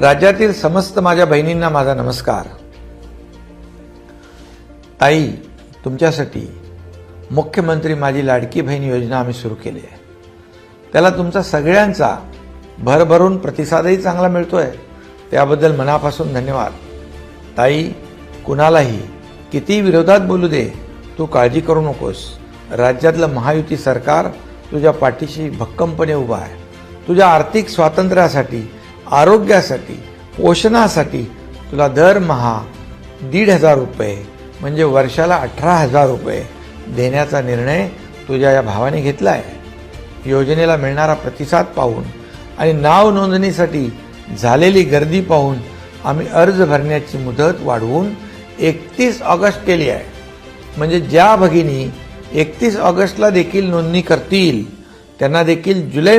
राज्यातील समस्त माझ्या बहिणींना माझा नमस्कार। ताई, तुमच्यासाठी मुख्यमंत्री माझी लाडकी बहीण योजना आम्ही सुरू केली आहे। त्याला तुमचा सगळ्यांचा भरभरून प्रतिसादही चांगला मिळतोय, त्याबद्दल मनापासून धन्यवाद। ताई, कुणालाही किती विरोधात बोलू दे, तू काळजी करू नकोस। राज्यातलं महायुती सरकार तुझ्या पाठीशी भक्कमपणे उभा आहे। तुझ्या आर्थिक स्वातंत्र्यासाठी, आरोग्यासाठी, पोषणासाठी तुला दरमहा 1,500 रुपये म्हणजे वर्षाला 18,000 रुपये देण्याचा निर्णय तुझ्या या भावाने घेतला आहे। योजनेला मिळणारा प्रतिसाद पाहून आणि नाव नोंदणीसाठी झालेली गर्दी पाहून आम्ही अर्ज भरण्याची मुदत वाढवून 31 ऑगस्ट केली आहे। म्हणजे ज्या भगिनी 31 ऑगस्टला देखील नोंदणी करतील त्यांना देखील जुलै